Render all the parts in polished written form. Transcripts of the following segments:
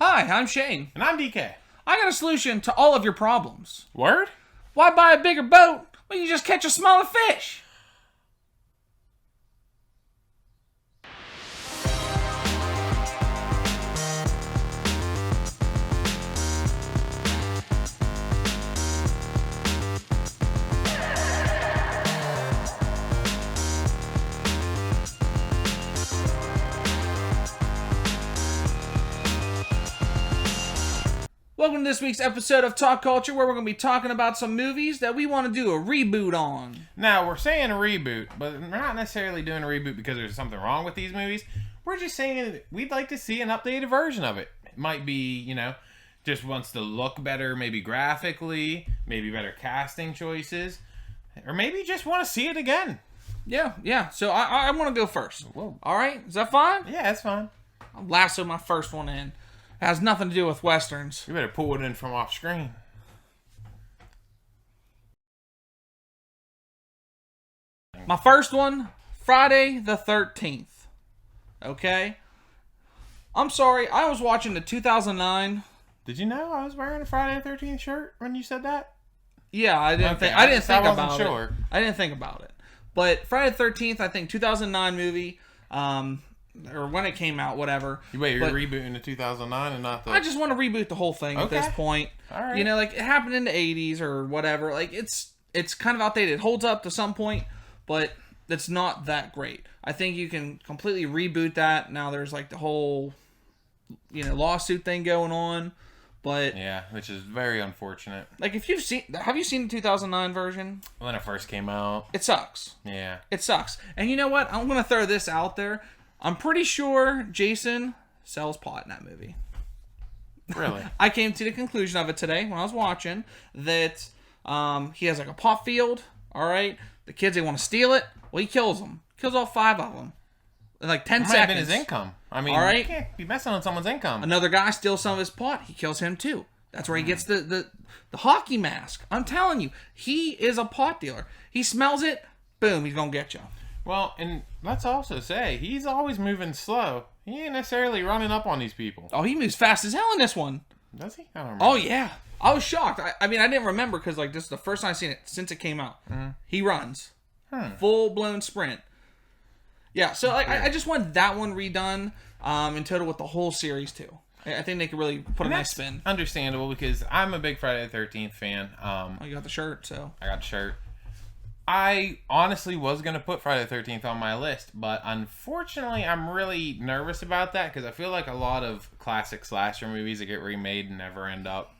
Hi, I'm Shane. And I'm DK. I got a solution to all of your problems. Word? Why buy a bigger boat when you just catch a smaller fish? Welcome to this week's episode of Talk Culture, where we're going to be talking about some movies that we want to do a reboot on. Now, we're saying a reboot, but we're not necessarily doing a reboot because there's something wrong with these movies. We're just saying we'd like to see an updated version of it. It might be, just wants to look better, maybe graphically, maybe better casting choices, or maybe just want to see it again. Yeah. So I want to go first. Whoa. All right? Is that fine? Yeah, that's fine. I'll lasso my first one in. It has nothing to do with Westerns. You better pull it in from off screen. My first one, Friday the 13th. Okay? I'm sorry, I was watching the 2009. Did you know I was wearing a Friday the 13th shirt when you said that? Yeah, I didn't think about it. I didn't think about it. But Friday the 13th, I think 2009 movie, or when it came out, whatever. You're rebooting the 2009 and not the... I just want to reboot the whole thing at this point. All right. Like, it happened in the 80s or whatever. Like, it's kind of outdated. It holds up to some point, but it's not that great. I think you can completely reboot that. Now there's, like, the whole, lawsuit thing going on. But... yeah, which is very unfortunate. Like, have you seen the 2009 version? When it first came out. It sucks. Yeah. It sucks. And you know what? I'm going to throw this out there. I'm pretty sure Jason sells pot in that movie. Really? I came to the conclusion of it today when I was watching that he has like a pot field. All right. The kids, they want to steal it. Well, he kills them. Kills all 5 of them. In like 10 seconds. seconds. Might have been his income. I mean, all right? You can't be messing on someone's income. Another guy steals some of his pot. He kills him too. That's where he gets the hockey mask. I'm telling you, he is a pot dealer. He smells it. Boom, he's going to get you. Well, and let's also say, he's always moving slow. He ain't necessarily running up on these people. Oh, he moves fast as hell in this one. Does he? I don't remember. Oh, yeah. I was shocked. I mean, I didn't remember because, like, this is the first time I've seen it since it came out. Mm-hmm. He runs. Full-blown sprint. Yeah, so like, I just want that one redone in total with the whole series, too. I think they could really put a nice spin. Understandable, because I'm a big Friday the 13th fan. You got the shirt, so. I got the shirt. I honestly was going to put Friday the 13th on my list, but unfortunately I'm really nervous about that because I feel like a lot of classic slasher movies that get remade never end up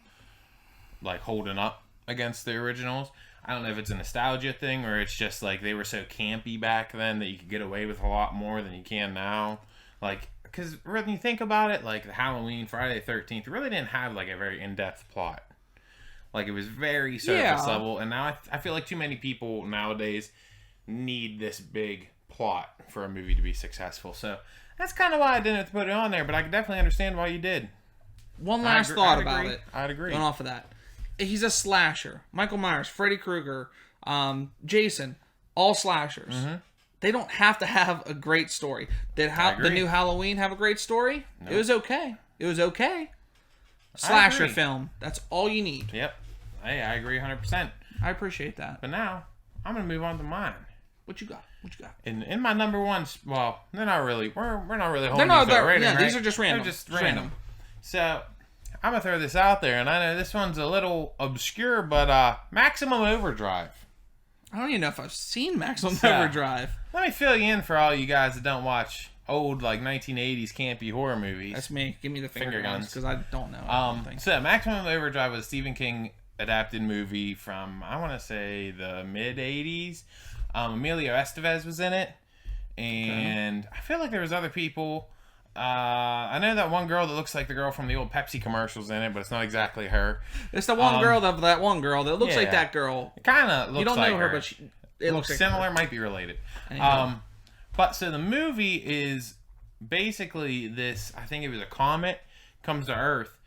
like holding up against the originals. I don't know if it's a nostalgia thing or it's just like they were so campy back then that you could get away with a lot more than you can now. Like, because when you think about it, like the Halloween, Friday the 13th really didn't have like a very in-depth plot. Like, it was very surface level, and now I feel like too many people nowadays need this big plot for a movie to be successful. So, that's kind of why I didn't put it on there, but I can definitely understand why you did. One last thought about it. I'd agree. Going off of that. He's a slasher. Michael Myers, Freddy Krueger, Jason, all slashers. Mm-hmm. They don't have to have a great story. Did the new Halloween have a great story? Nope. It was okay. Slasher film. That's all you need. Yep. Hey, I agree 100%. I appreciate that. But now, I'm going to move on to mine. What you got? In my number one, well, they're not really, we're not really holding these to a rating, right? These are just random. They're just random. So, I'm going to throw this out there, and I know this one's a little obscure, but Maximum Overdrive. I don't even know if I've seen Maximum Overdrive. Let me fill you in for all you guys that don't watch old, like, 1980s campy horror movies. That's me. Give me the finger guns, because I don't know. So, Maximum Overdrive was a Stephen King adapted movie from, I want to say, the mid-80s. Emilio Estevez was in it. And I feel like there was other people. I know that one girl that looks like the girl from the old Pepsi commercials in it, but it's not exactly her. It's the one girl of that one girl that looks like that girl. It kind of looks like her. You don't know her, but it looks like similar, her. Might be related. But so the movie is basically this, I think it was a comet comes to Earth,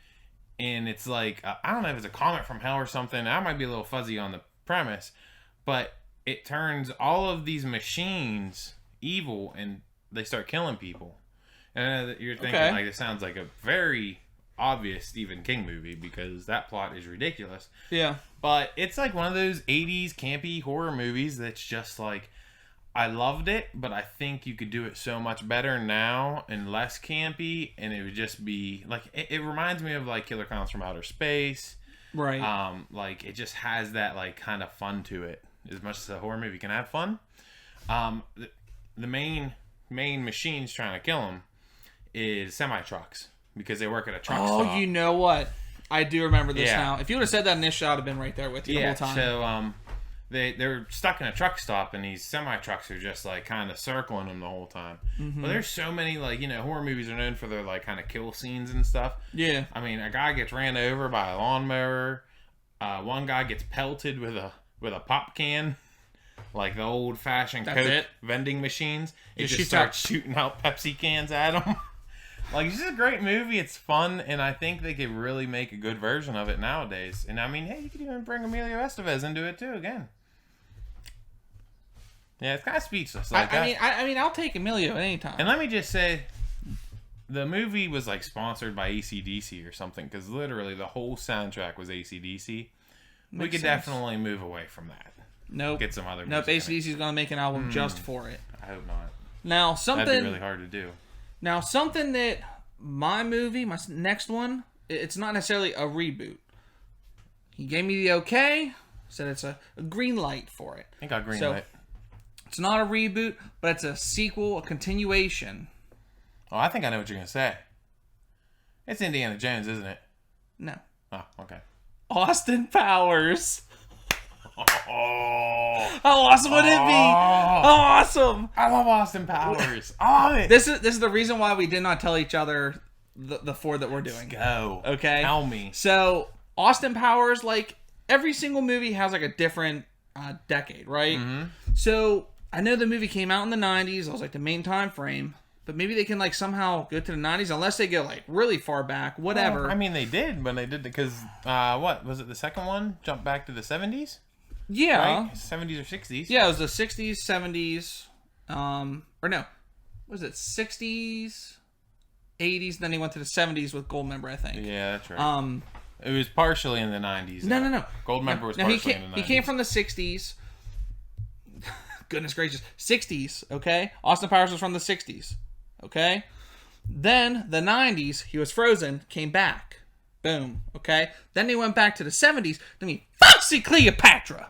and it's like, I don't know if it's a comet from hell or something. I might be a little fuzzy on the premise, but it turns all of these machines evil, and they start killing people. And I know that you're thinking, like, it sounds like a very obvious Stephen King movie because that plot is ridiculous. Yeah. But it's like one of those 80s campy horror movies that's just like, I loved it, but I think you could do it so much better now and less campy, and it would just be like, it reminds me of like Killer Clowns from Outer Space. Right. Like it just has that like kind of fun to it. As much as a horror movie can have fun. The main machines trying to kill him is semi-trucks because they work at a truck stop. Oh, you know what? I do remember this now. If you would have said that initially, I'd have been right there with you the whole time. So they're stuck in a truck stop, and these semi-trucks are just like kind of circling them the whole time. But there's so many like, you know, horror movies are known for their like kind of kill scenes and stuff. Yeah. I mean, a guy gets ran over by a lawnmower. One guy gets pelted with a pop can, like the old-fashioned Coke vending machines. It just starts shooting out Pepsi cans at him. Like, it's just a great movie. It's fun, and I think they could really make a good version of it nowadays. And I mean, hey, you could even bring Emilio Estevez into it too again. Yeah, it's kind of speechless. Like I mean, I'll take Emilio anytime. And let me just say, the movie was like sponsored by AC/DC or something, because literally the whole soundtrack was AC/DC. We could definitely move away from that. Nope. Get some other. Nope. AC/DC's gonna make an album just for it. I hope not. Now something. That'd be really hard to do. Now something that my next one, it's not necessarily a reboot. He gave me the okay. Said it's a green light for it. I got green light. It's not a reboot, but it's a sequel, a continuation. Oh, I think I know what you're gonna say. It's Indiana Jones, isn't it? No. Oh, okay. Austin Powers. Oh, how awesome would it be? How awesome! I love Austin Powers. I love it. This is the reason why we did not tell each other the four that we're doing. Let's go. Okay. Tell me. So Austin Powers, like every single movie has like a different decade, right? Mm-hmm. So I know the movie came out in the 90s. That was like the main time frame. But maybe they can like somehow go to the 90s unless they go like really far back, whatever. Well, I mean, they did when they did it because what was it? The second one jumped back to the 70s. Yeah, right? 70s or 60s. Yeah, it was the 60s, 70s, or no, was it 60s, 80s? Then he went to the 70s with Goldmember, I think. Yeah, that's right. It was partially in the 90s. No. Goldmember was partially in the 90s. He came from the 60s. Goodness gracious, 60s. Okay, Austin Powers was from the 60s. Okay, then the 90s, he was frozen, came back. Boom. Okay, then he went back to the 70s. Then he Foxy Cleopatra.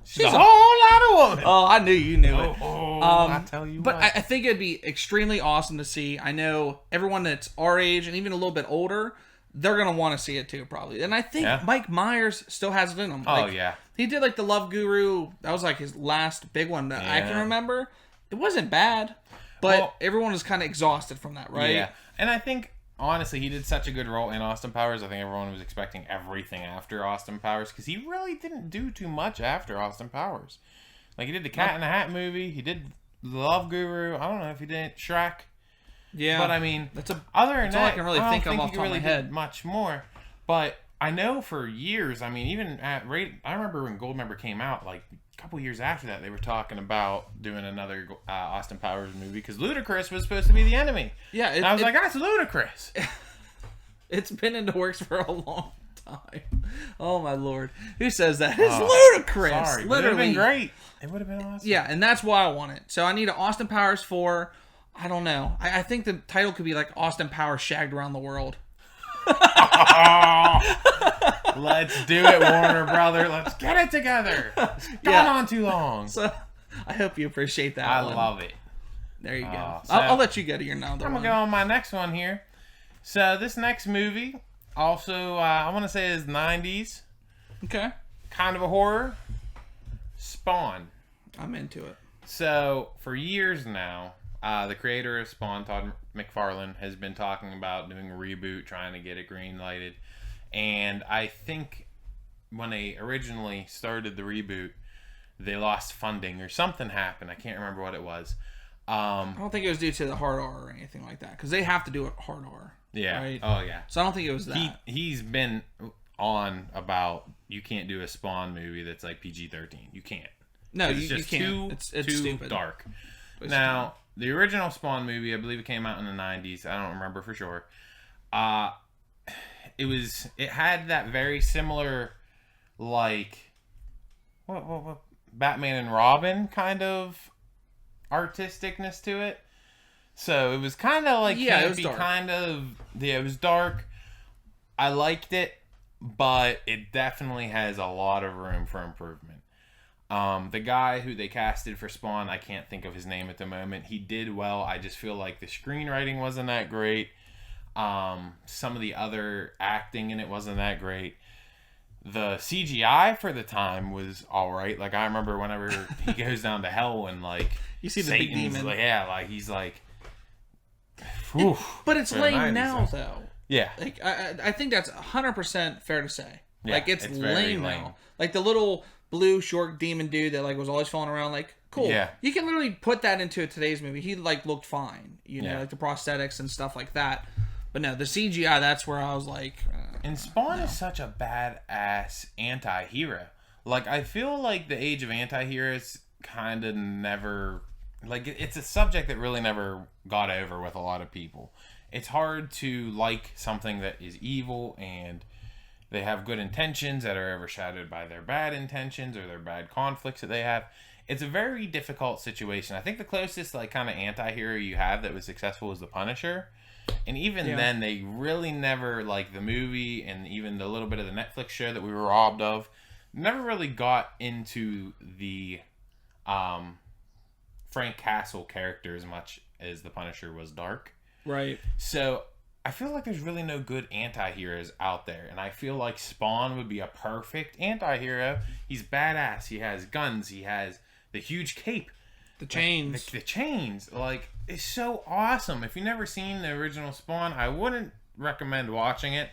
She's a whole lot of woman. Oh, I knew you knew it. I tell you but what. I think it'd be extremely awesome to see. I know everyone that's our age and even a little bit older, they're gonna want to see it too, probably. And I think Mike Myers still has it in him. Oh yeah, he did like the Love Guru. That was like his last big one that I can remember. It wasn't bad, but everyone was kind of exhausted from that, right? Yeah, and I think honestly, he did such a good role in Austin Powers. I think everyone was expecting everything after Austin Powers because he really didn't do too much after Austin Powers. Like he did the Cat in the Hat movie. He did the Love Guru. I don't know if he did Shrek. Yeah, but I mean, other than that, all I can really think of off the top of my head. Much more, but I know for years. I mean, even I remember when Goldmember came out, like a couple years after that, they were talking about doing another Austin Powers movie because Ludacris was supposed to be the enemy. Yeah, and I was like, that's ludicrous. It's been in the works for a long time. Oh my lord, who says that? It's ludicrous. Sorry, literally, it would have been great. It would have been awesome. Yeah, and that's why I want it. So I need an Austin Powers 4. I don't know. I think the title could be like Austin Powers Shagged Around the World. Let's do it, Warner Brother. Let's get it together. It's gone on too long. So I hope you appreciate that. I love it. There you go. So I'll let you go to your now. I'm going to go on my next one here. So this next movie, also, I want to say is 90s. Okay. Kind of a horror. Spawn. I'm into it. So, for years now, the creator of Spawn, Todd McFarlane, has been talking about doing a reboot, trying to get it green lighted. And I think when they originally started the reboot, they lost funding or something happened. I can't remember what it was. I don't think it was due to the hard R or anything like that, because they have to do it hard R. Yeah. Right? Oh, yeah. So I don't think it was that. He's been on about you can't do a Spawn movie that's like PG-13. You can't. No, you can't. It's too stupid. Dark. Now, the original Spawn movie, I believe it came out in the 90s. I don't remember for sure. it had that very similar, like, what Batman and Robin kind of artisticness to it. So it was kind of like it was campy, dark. it was dark. I liked it, but it definitely has a lot of room for improvement. The guy who they casted for Spawn, I can't think of his name at the moment. He did well. I just feel like the screenwriting wasn't that great. Some of the other acting in it wasn't that great. The CGI for the time was all right. Like, I remember whenever he goes down to hell and, like, you see the Satan's, big demon. like, yeah, like, he's like... But it's lame now, though. Yeah. Like, I think that's 100% fair to say. Yeah, like, it's lame now. Like, the little blue short demon dude that, like, was always falling around, like, cool. Yeah. You can literally put that into today's movie. He, like, looked fine. You know, Yeah. like, the prosthetics and stuff like that. But no, the CGI, that's where I was like... and Spawn is such a badass anti-hero. Like, I feel like the age of anti-heroes kind of never... Like, it's a subject that really never got over with a lot of people. It's hard to like something that is evil and they have good intentions that are overshadowed by their bad intentions or their bad conflicts that they have. It's a very difficult situation. I think the closest, like, kind of anti-hero you have that was successful was the Punisher. And even then, they really never, like, the movie and even the little bit of the Netflix show that we were robbed of, never really got into the Frank Castle character as much as the Punisher was dark. Right. So I feel like there's really no good anti-heroes out there. And I feel like Spawn would be a perfect anti-hero. He's badass. He has guns. He has the huge cape. The chains. The chains. Like, it's so awesome. If you've never seen the original Spawn, I wouldn't recommend watching it.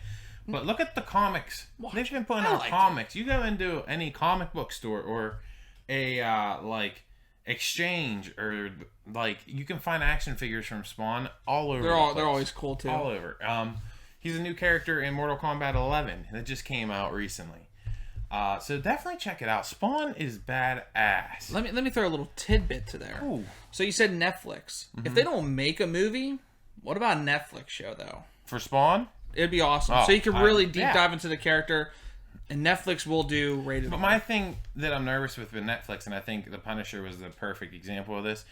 But look at the comics. They've been putting out comics. You go into any comic book store or a, like, exchange or, like, you can find action figures from Spawn all over. They're always cool, too. All over. He's a new character in Mortal Kombat 11 that just came out recently. So definitely check it out. Spawn is badass. Let me throw a little tidbit to there. Ooh. So you said Netflix. If they don't make a movie, what about a Netflix show though? For Spawn? It'd be awesome. So you could really deep dive into the character, and Netflix will do rated. But my thing that I'm nervous with Netflix, and I think The Punisher was the perfect example of this,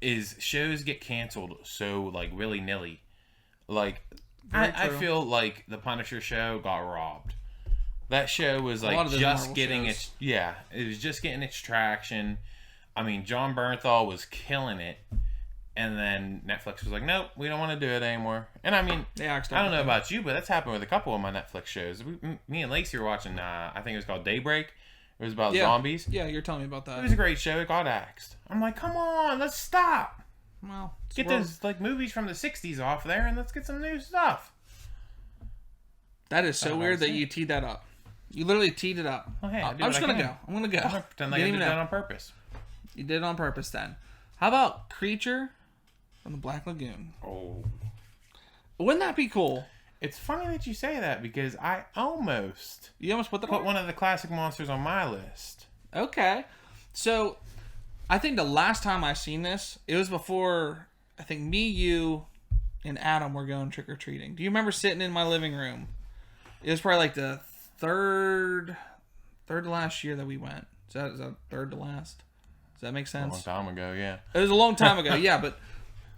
is shows get canceled so, like, willy-nilly. Like, I feel like The Punisher show got robbed. That show was, like, just getting its... Yeah, it was just getting its traction. I mean, John Bernthal was killing it. And then Netflix was like, nope, we don't want to do it anymore. And I mean, I don't know about you, but that's happened with a couple of my Netflix shows. Me and Lacey were watching, I think it was called Daybreak. It was about zombies. Yeah, you're telling me about that. It was a great show. It got axed. I'm like, come on, let's stop. Well, get those, like, movies from the 60s off there and let's get some new stuff. That is so weird that you teed that up. You literally teed it up. Oh, hey, I'm just going to go. I'm going to go. I'm going to pretend like I did that on purpose. You did it on purpose then. How about Creature from the Black Lagoon? Oh. Wouldn't that be cool? It's funny that you say that because You almost put one of the classic monsters on my list. Okay. So, I think the last time I seen this, it was before, I think me, you, and Adam were going trick-or-treating. Do you remember sitting in my living room? It was probably like the third to last year that we went. Is that third to last? Does that make sense? A long time ago, yeah. It was a long time ago, yeah, but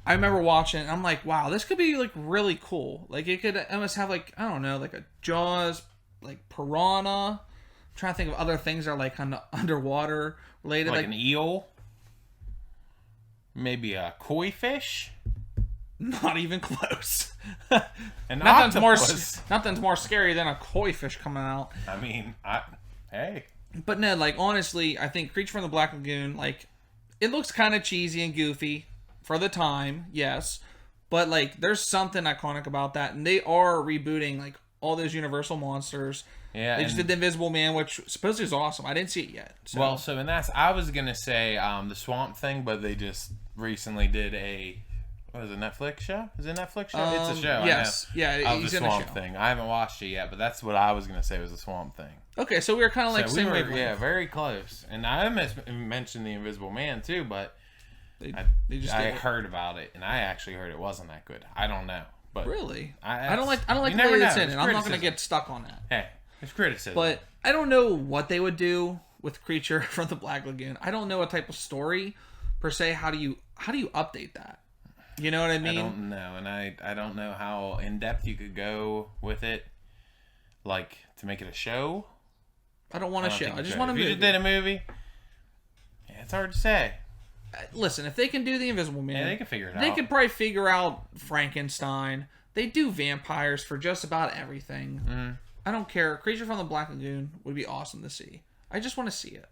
I remember watching it, and I'm like, wow, this could be, like, really cool. Like, it could almost have, like, I don't know, like a Jaws, like, piranha. I'm trying to think of other things that are, like, kind of underwater related. Like an eel? Maybe a koi fish? Not even close. Nothing's more scary than a koi fish coming out. I mean, hey. But no, like, honestly, I think Creature from the Black Lagoon, like, it looks kind of cheesy and goofy for the time, yes. But, like, there's something iconic about that. And they are rebooting, like, all those Universal monsters. Yeah. They just did The Invisible Man, which supposedly is awesome. I didn't see it yet. So. Well, so, and I was going to say the Swamp Thing, but they just recently did what is it, Netflix show? Is it a Netflix show? It's a show. Yes. Yeah, he's in the Swamp Thing. I haven't watched it yet, but that's what I was going to say was the Swamp Thing. Okay, so we were kind of like same wavelength. Yeah, very close. And I mentioned The Invisible Man, too, but I heard about it, and I actually heard it wasn't that good. I don't know. But really, I don't like the way it's in it. I'm not going to get stuck on that. Hey, it's criticism. But I don't know what they would do with Creature from the Black Lagoon. I don't know what type of story per se. How do you update that? You know what I mean? I don't know, and I don't know how in depth you could go with it, like to make it a show. I don't want a show. I just want a movie. If you just did a movie, yeah, it's hard to say. Listen, if they can do the Invisible Man, they can figure it out. They could probably figure out Frankenstein. They do vampires for just about everything. Mm-hmm. I don't care. Creature from the Black Lagoon would be awesome to see. I just want to see it.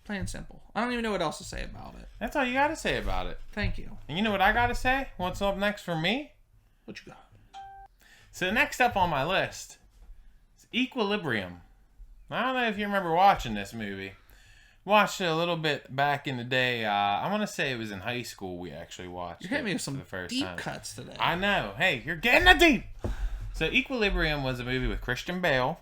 Plain and simple. I don't even know what else to say about it. That's all you got to say about it. Thank you. And you know what I got to say? What's up next for me? What you got? So next up on my list is Equilibrium. I don't know if you remember watching this movie. Watched it a little bit back in the day. I want to say it was in high school we actually watched it. You're hitting me with some deep cuts today. I know. Hey, you're getting it deep. So Equilibrium was a movie with Christian Bale.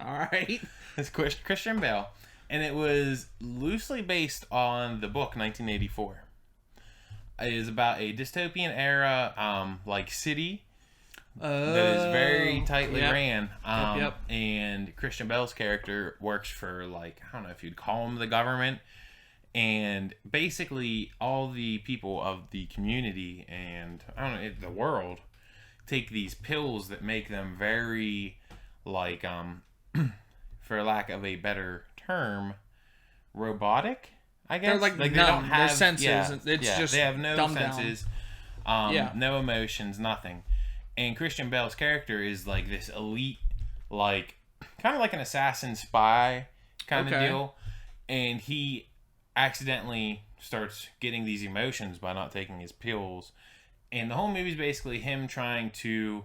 All right. It's Christian Bale. And it was loosely based on the book 1984. It is about a dystopian era city that is very tightly ran. And Christian Bale's character works for, I don't know if you'd call him the government. And basically all the people of the community and, I don't know, the world take these pills that make them very, for lack of a better term, robotic, I guess. They're they don't have senses. Yeah, it's just they have no senses, no emotions, nothing. And Christian Bale's character is this elite, kind of like an assassin spy kind of deal. And he accidentally starts getting these emotions by not taking his pills. And the whole movie is basically him trying to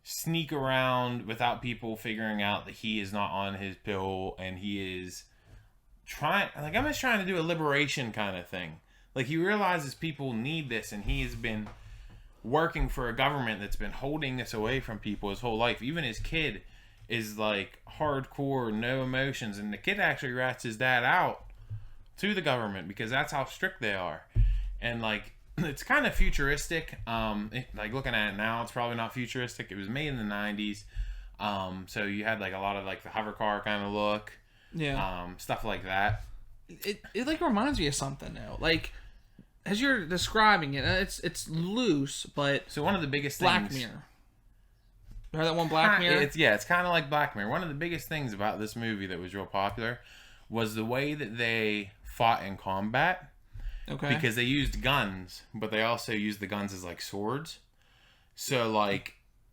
sneak around without people figuring out that he is not on his pill, and he is trying, I'm just trying to do a liberation kind of thing. He realizes people need this, and he has been working for a government that's been holding this away from people his whole life. Even his kid is hardcore, no emotions, and the kid actually rats his dad out to the government because that's how strict they are. And it's kind of futuristic. Looking at it now, it's probably not futuristic. It was made in the 90s. So you had a lot of the hover car kind of look. Yeah. Stuff like that. It reminds me of something though. As you're describing it, it's loose, but so one of the biggest Black things. Mirror. You heard that one, Black Mirror? It's kind of like Black Mirror. One of the biggest things about this movie that was real popular was the way that they fought in combat. Okay. Because they used guns, but they also used the guns as swords. So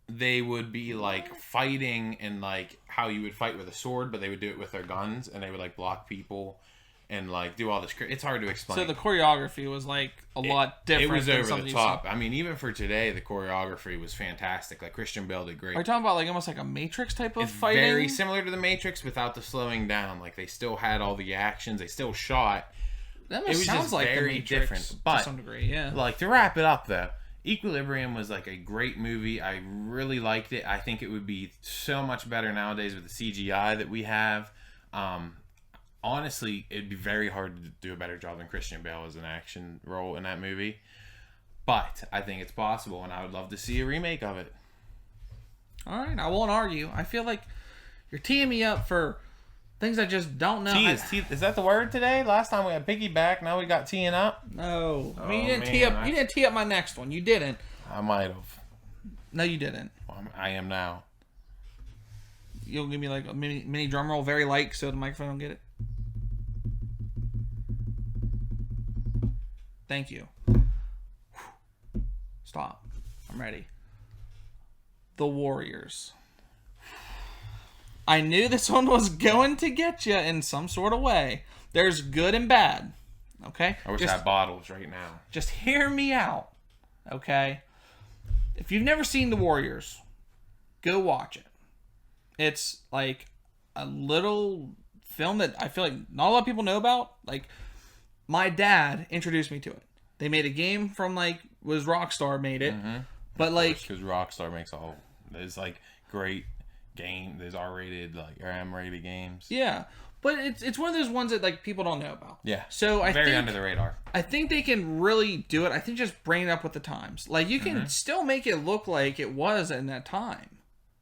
they would be fighting and how you would fight with a sword, but they would do it with their guns, and they would block people and do all this. It's hard to explain. So the choreography was a lot different. It was over the top. I mean, even for today, the choreography was fantastic. Christian Bale did great. Are you talking about almost a Matrix type of fighting? Very similar to the Matrix without the slowing down. They still had all the actions. They still shot. That sounds like very different, but to some degree, yeah. To wrap it up though, Equilibrium was a great movie. I really liked it. I think it would be so much better nowadays with the CGI that we have. Honestly, it'd be very hard to do a better job than Christian Bale as an action role in that movie. But I think it's possible, and I would love to see a remake of it. All right, I won't argue. I feel like you're teeing me up for things I just don't know. Is that the word today? Last time we had piggyback, now we got teeing up. No, I mean you didn't tee up my next one. You didn't. I might have. No, you didn't. I am now. You'll give me a mini drum roll, very light, so the microphone don't get it. Thank you. Stop. I'm ready. The Warriors. I knew this one was going to get you in some sort of way. There's good and bad. Okay? I wish I had bottles right now. Just hear me out. Okay? If you've never seen The Warriors, go watch it. It's a little film that I feel not a lot of people know about. My dad introduced me to it. They made a game from was Rockstar made it. Mm-hmm. But because Rockstar makes there's great game. There's R-rated, or M-rated games. Yeah, but it's one of those ones that like people don't know about. Yeah. So I Very think under the radar. I think they can really do it. I think just bring it up with the times. Like you can still make it look like it was in that time.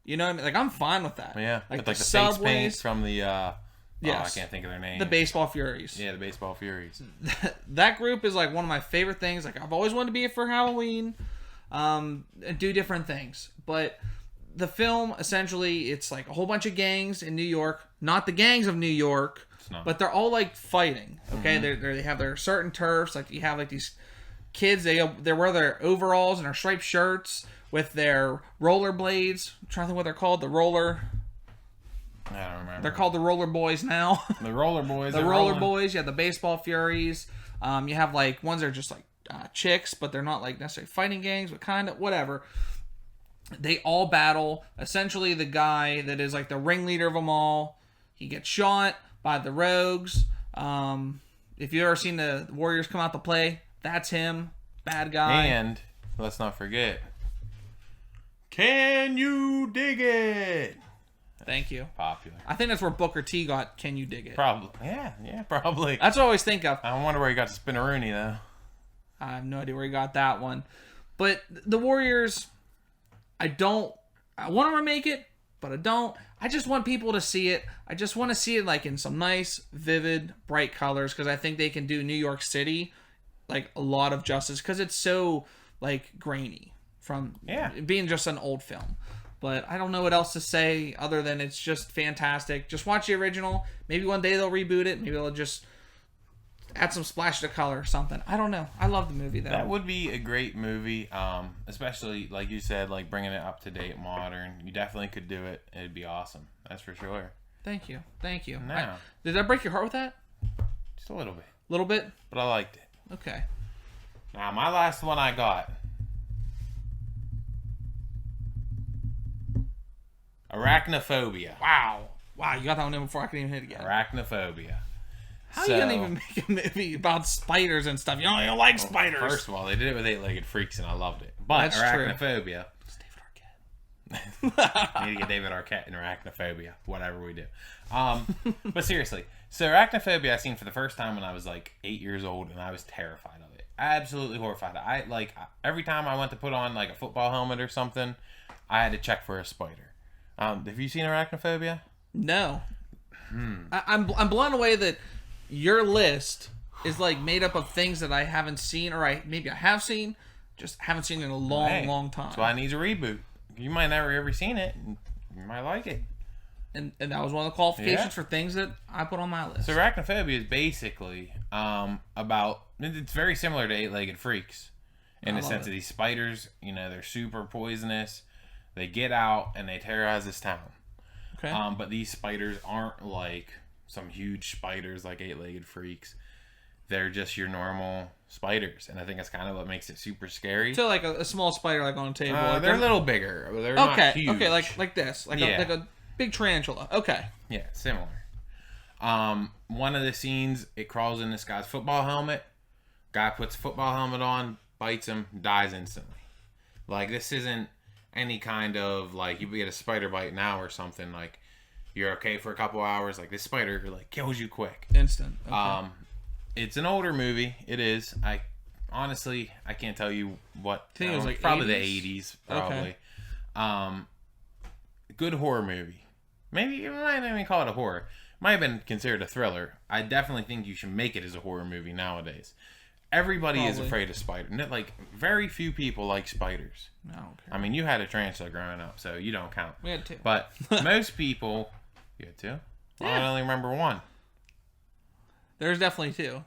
You know what I mean? Like I'm fine with that. Yeah. Like With, the the face subways paint from the yes. I can't think of their name. The Baseball Furies. Yeah, the Baseball Furies. That group is like one of my favorite things. Like I've always wanted to be it for Halloween, and do different things. But the film essentially, it's like a whole bunch of gangs in New York. Not the gangs of New York, but they're all like fighting. Okay, they have their certain turfs. Like you have like these kids. They wear their overalls and their striped shirts with their rollerblades. I'm trying to think what they're called. The roller. I don't remember. They're called the Roller Boys now. The Roller Boys. The Roller Boys. Yeah, the Baseball Furies. You have like ones that are just like chicks, but they're not like necessarily fighting gangs, but kind of whatever. They all battle. Essentially, the guy that is like the ringleader of them all, he gets shot by the Rogues. If you've ever seen the Warriors come out to play, that's him. Bad guy. And let's not forget, Can You Dig It? Thank you. Popular. I think that's where Booker T got Can You Dig It? Probably. Yeah, probably. That's what I always think of. I wonder where he got the Spinneroonie, though. I have no idea where he got that one. But the Warriors, I want to remake it, but I don't. I just want people to see it. I just want to see it like in some nice, vivid, bright colors because I think they can do New York City like a lot of justice because it's so like grainy from being just an old film. But I don't know what else to say other than it's just fantastic. Just watch the original. Maybe one day they'll reboot it. Maybe they'll just add some splash of color or something. I don't know. I love the movie though. That would be a great movie, especially like you said, like bringing it up to date, modern. You definitely could do it. It'd be awesome. That's for sure. Thank you. Now, Did that break your heart with that? just a little bit. A little bit? But I liked it. Okay. Now, my last one I got. Arachnophobia. Wow, you got that one in before I could even hit it again. Arachnophobia. How are you gonna even make a movie about spiders and stuff? You don't like spiders. First of all, they did it with Eight-Legged Freaks, and I loved it. But that's Arachnophobia. True. It's David Arquette. We need to get David Arquette in Arachnophobia, whatever we do. But seriously, so Arachnophobia I seen for the first time when I was like 8 years old, and I was terrified of it. Absolutely horrified. I like every time I went to put on like a football helmet or something, I had to check for a spider. Have you seen Arachnophobia? No. I'm blown away that your list is like made up of things that I haven't seen, or maybe I have seen, just haven't seen in a long time. That's why it needs a reboot. You might never ever seen it, and you might like it. And that was one of the qualifications for things that I put on my list. So Arachnophobia is basically about, it's very similar to Eight-Legged Freaks in the sense of these spiders, they're super poisonous. They get out and they terrorize this town. Okay. But these spiders aren't like some huge spiders like Eight-Legged Freaks. They're just your normal spiders, and I think that's kind of what makes it super scary. So like a small spider like on a table. Like they're a little bigger. They're not huge. Okay, like this, like a big tarantula. Okay. Yeah, similar. One of the scenes, it crawls in this guy's football helmet. Guy puts a football helmet on, bites him, dies instantly. Like this isn't any kind of like you get a spider bite now or something like you're okay for a couple hours. Like this spider like kills you quick, instant. Okay. It's an older movie. It is. I can't tell you what. I think it was like probably 80s? the 80s. Probably. Okay. Good horror movie. Maybe you might not even call it a horror. Might have been considered a thriller. I definitely think you should make it as a horror movie nowadays. Everybody is afraid of spiders. Like very few people like spiders. No. Okay. I mean, you had a tarantula growing up, so you don't count. We had two. But most people, you had two. Yeah. I only remember one. There's definitely two.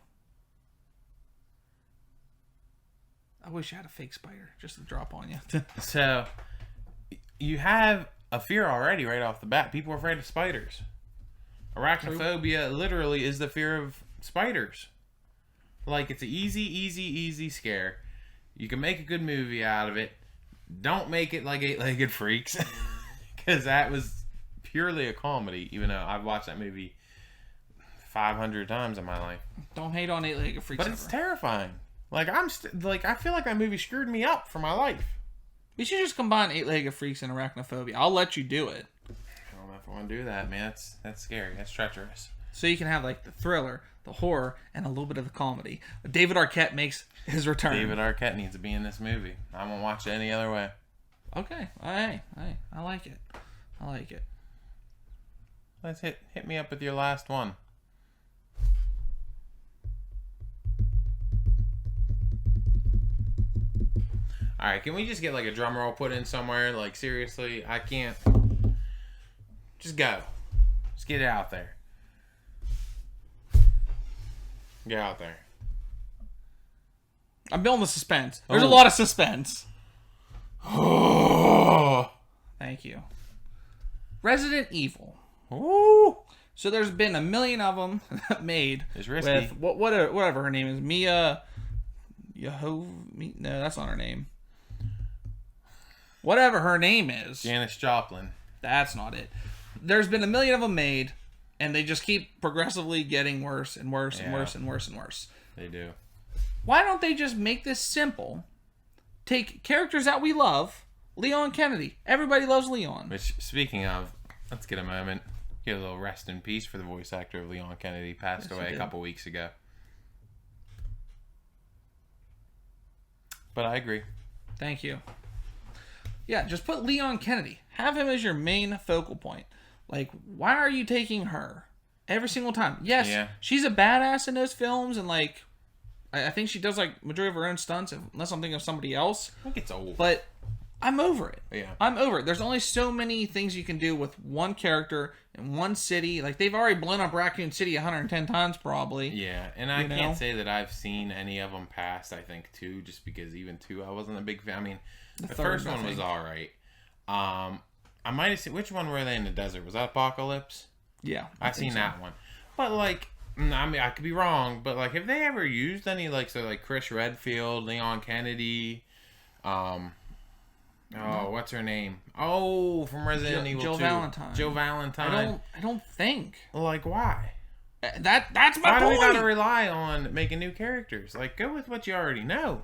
I wish I had a fake spider just to drop on you. So, you have a fear already right off the bat. People are afraid of spiders. Arachnophobia literally is the fear of spiders. Like, it's an easy scare. You can make a good movie out of it. Don't make it like Eight-Legged Freaks. Because that was purely a comedy, even though I've watched that movie 500 times in my life. Don't hate on Eight-Legged Freaks. But it's terrifying. Like I feel like that movie screwed me up for my life. We should just combine Eight-Legged Freaks and Arachnophobia. I'll let you do it. I don't know if I want to do that, man. That's scary. That's treacherous. So you can have like the thriller, the horror, and a little bit of the comedy. David Arquette makes his return. David Arquette needs to be in this movie. I won't watch it any other way. Okay. Hey, I like it. I like it. Let's hit me up with your last one. All right, can we just get like a drum roll put in somewhere? Like seriously, I can't. Just go. Just get it out there. Get out there. I'm building the suspense. There's a lot of suspense. Thank you. Resident Evil. Ooh. So there's been a million of them made. It's risky. With whatever her name is. Mia... No, that's not her name. Whatever her name is. Janis Joplin. That's not it. There's been a million of them made, and they just keep progressively getting worse and worse and worse and worse and worse. They do. Why don't they just make this simple? Take characters that we love. Leon Kennedy. Everybody loves Leon. Which, speaking of, let's get a moment. Get a little rest in peace for the voice actor of Leon Kennedy. Passed away a couple weeks ago. But I agree. Thank you. Yeah, just put Leon Kennedy. Have him as your main focal point. Like, why are you taking her every single time? Yes, she's a badass in those films, and like, I think she does like majority of her own stunts, unless I'm thinking of somebody else. I think it's old. But I'm over it. Yeah. I'm over it. There's only so many things you can do with one character in one city. Like, they've already blown up Raccoon City 110 times, probably. Yeah, and I can't say that I've seen any of them past, I think, 2, just because even 2, I wasn't a big fan. I mean, the first one was alright. I might have seen... Which one were they in the desert? Was that Apocalypse? Yeah. I've seen that one. But, like... I mean, I could be wrong, but, like, have they ever used any, like, so, like, Chris Redfield, Leon Kennedy, what's her name? Oh, from Resident Evil 2. Jill Valentine. Jill Valentine. I don't think. Like, why? That's my point. Why do we gotta rely on making new characters? Like, go with what you already know.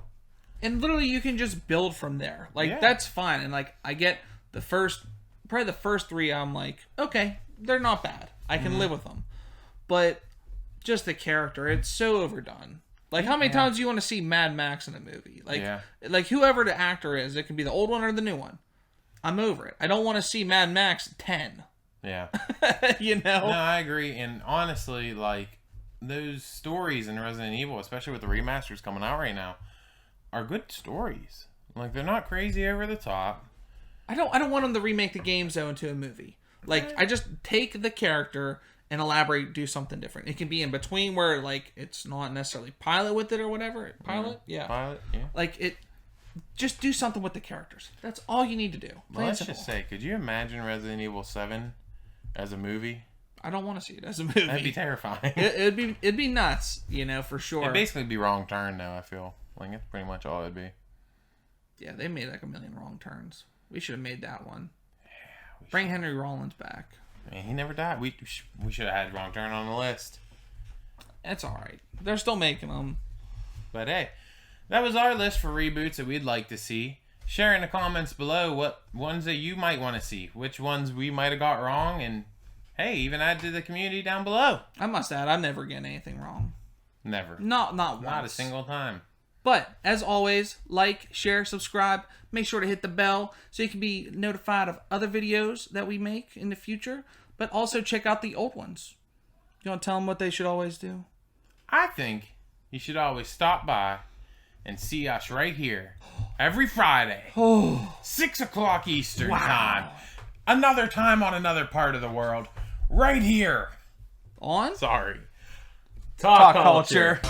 And literally, you can just build from there. Like, that's fine. And, like, I get probably the first 3, I'm like, okay, they're not bad. I can live with them. But just the character, it's so overdone. Like, how many times do you want to see Mad Max in a movie? Like whoever the actor is, it can be the old one or the new one. I'm over it. I don't want to see Mad Max 10. Yeah. You know? No, I agree. And honestly, like, those stories in Resident Evil, especially with the remasters coming out right now, are good stories. Like, they're not crazy over the top. I don't want them to remake the games, though, into a movie. Like, I just take the character and elaborate, do something different. It can be in between where, like, it's not necessarily pilot with it or whatever. Pilot? Yeah. Pilot, yeah. Like, just do something with the characters. That's all you need to do. Well, let's just say, could you imagine Resident Evil 7 as a movie? I don't want to see it as a movie. That'd be terrifying. It'd be nuts, you know, for sure. It'd basically be Wrong Turn, though, I feel. Like, that's pretty much all it'd be. Yeah, they made like a million wrong turns. We should have made that one. Yeah, bring Henry Rollins back. I mean, he never died. We should have had Wrong Turn on the list. That's all right. They're still making them. But hey, that was our list for reboots that we'd like to see. Share in the comments below what ones that you might want to see, which ones we might have got wrong, and hey, even add to the community down below. I must add, I'm never getting anything wrong. Never. Not once. Not a single time. But, as always, like, share, subscribe. Make sure to hit the bell so you can be notified of other videos that we make in the future. But also check out the old ones. You want to tell them what they should always do? I think you should always stop by and see us right here every Friday. 6 o'clock Eastern time. Another time on another part of the world. Right here. On? Sorry. Talk Culture.